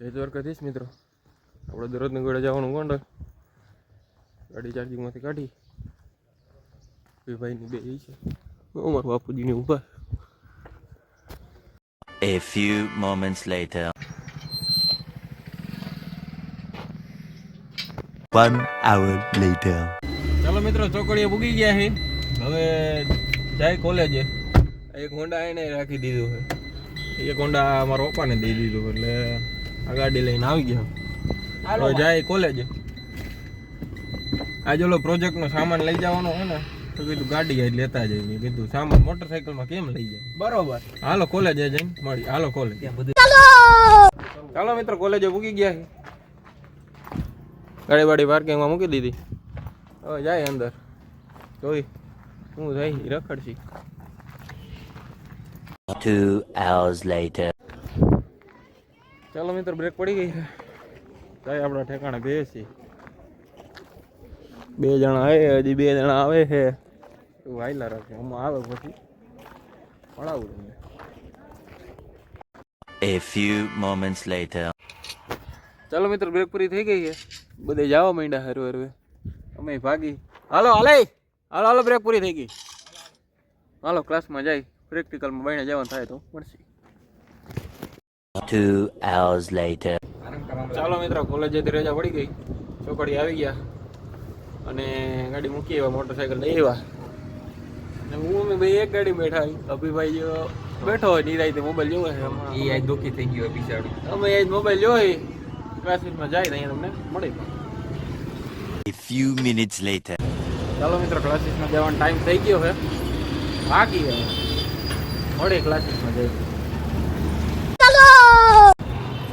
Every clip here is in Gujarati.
જય દ્વારકાધીશ મિત્રો, આપણે દરરોજની ગોળે જવાનું ગોંડલ. ગાડી ચાર્જિંગમાંથી કાઢી ભાઈની બે છે, અમારા બાપુજીને ઊભા. A few moments later. 1 hour later. ચાલો મિત્રો, ચોકડીએ પૂગી ગયા છે. હવે જાય કોલેજે. એક હોન્ડા એને રાખી દીધું છે, એક હોન્ડા મારા પપ્પાને દઈ દીધું, એટલે આ ગાડી લઈને આવી ગયા. હવે જાય કોલેજે. આજે ઓલો પ્રોજેક્ટનો સામાન લઈ જવાનો છે ને, તો કીધું ગાડી જ લેતા જઈએ. મેં કીધું સામાન મોટરસાઇકલમાં કેમ લઈ જાય, બરોબર. હાલો કોલેજે જઈને મળી. હાલો કોલેજ. ચાલો મિત્રો, કોલેજે પૂગી ગયા છે. ગાડી વાડી પાર્કિંગમાં મૂકી દીધી. હવે જાય અંદર, જોઈ હું જાય રખડશી. 2 hours later. ચાલો મિત્રો, બ્રેક પડી ગઈ છે. જાય આપણા ઠેકાણે બેસી. બે જણા આવે, હજી બે જણા આવે છે. એવું હાઈલા રાખે, હમણાં આવે પછી પડાવું તમને. A few moments later. ચાલો મિત્રો, બ્રેક પૂરી થઈ ગઈ છે. બધે જવા માંડ્યા હરવે હરવે. અમે ભાગી. હાલો હાલે, હાલો હાલો, બ્રેક પૂરી થઈ ગઈ. હાલો ક્લાસમાં જાય. પ્રેક્ટિકલમાં બહીને જવાનું થાય તો મળશે. 2 hours later. ચાલો મિત્રો, કોલેજેથી રજા પડી ગઈ. ચોકડી આવી ગયા અને ગાડી મૂકી આવ્યા, મોટરસાઇકલ લઈ આવ્યા. અને હું અમે ભાઈ એક ગાડી બેઠા. અભિભાઈ બેઠો હોય નિરાઈ મોબાઈલ જોવે છે. એ આજ દુઃખી થઈ ગયો બિચારો. અમે આજ મોબાઈલ જોઈ ક્લાસીસમાં જાય તો અહીંયા તમને મળી. A few minutes later. ચાલો મિત્રો, ક્લાસીસમાં જવાનો ટાઈમ થઈ ગયો છે. બાકી મળે ક્લાસીસમાં જઈ.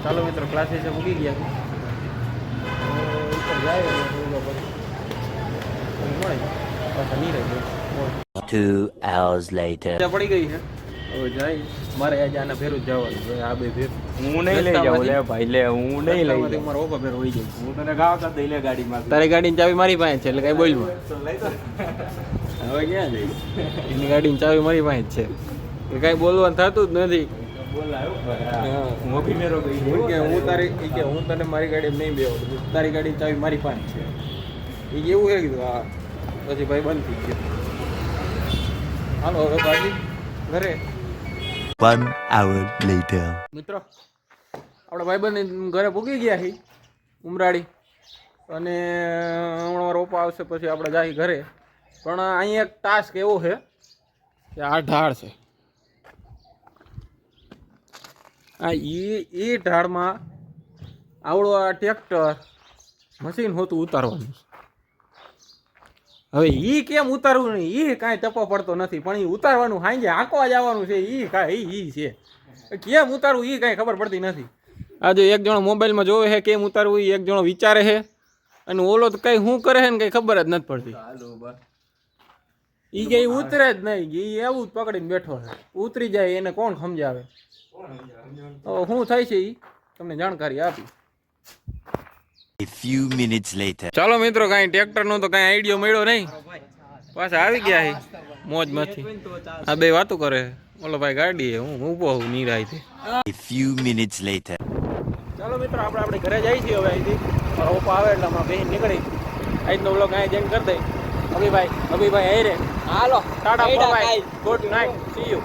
ચાલો મિત્રો, ક્લાસીસે મૂકી ગયા. જાય મળે પાછા નહીં રહે. 2 hours later. પડી ગઈ છે. હવે જાય. મારે આજે આના ભેરું જ જવાનું. આ બે ભેર હું નહીં લઈ જાઉં. લે ભાઈ લે, હું નહીં લઈ જાઉં. મારો ઓપા ભેર હોઈ જાય. હું તને ગાવ કર દઈ લે ગાડીમાં. તારી ગાડીની ચાવી મારી પાસે છે, એટલે કઈ બોલવું. હવે ક્યાં જઈ? એની ગાડીની ચાવી મારી પાસે જ છે, એ કઈ બોલવાનું થતું જ નથી. હું બી મેરો ગઈ. હું તને મારી ગાડી નહીં બેવું, તારી ગાડીની ચાવી મારી પાસે છે. એ એવું છે કીધું. હા, પછી ભાઈ બંધ થઈ ગયો. હાલો હવે બાકી ઘરે. 1 hour later. મિત્રો, આપણા ભાઈબંધ ઘરે પૂગી ગયા છે ઉમરાળી. અને હમણાં મારો ઓપા આવશે પછી આપણે જાય ઘરે. પણ અહીંયા એક ટાસ્ક એવો છે કે આ ઢાળ છે. આ એ ઢાળમાં આવડો આ ટ્રેક્ટર મશીન હોતું ઉતારવાનું. હવે એ કેમ ઉતારવું નહીં એ કાંઈ ટપો પડતો નથી, પણ એ ઉતારવાનું સાંજે આંકવા જવાનું છે. એ કાંઈ છે કેમ ઉતારવું એ કાંઈ ખબર પડતી નથી. આજે એક જણો મોબાઈલમાં જોવે છે કેમ ઉતારવું, એ એક જણો વિચારે છે, અને ઓલો તો કંઈ શું કરે છે ને કંઈ ખબર જ નથી પડતી. એ કંઈ ઉતરે જ નહીં, એ એવું જ પકડીને બેઠો છે. ઉતરી જાય એને કોણ સમજાવે? શું થાય છે એ તમને જાણકારી આપી. A few minutes later. ચાલો મિત્રો, કાંઈ ટ્રેક્ટરનો તો કાંઈ આઈડિયો મળ્યો નહીં. પાછા આવી ગયા છે મોજમાંથી. આ બે વાતો કરે. ઓલો ભાઈ ગાડી હું ઊભો હું નિરાયથી. A few minutes later. ચાલો મિત્રો, આપણે ઘરે જઈએ છીએ હવે. અહીંથી મારો ઓપા આવે એટલે હમણાં બેન નીકળી. આજનો વ્લોગ અહીંયા જેમ કરી દઈ. અભિભાઈ અહીં રે. હાલો tata bye, good night, see you.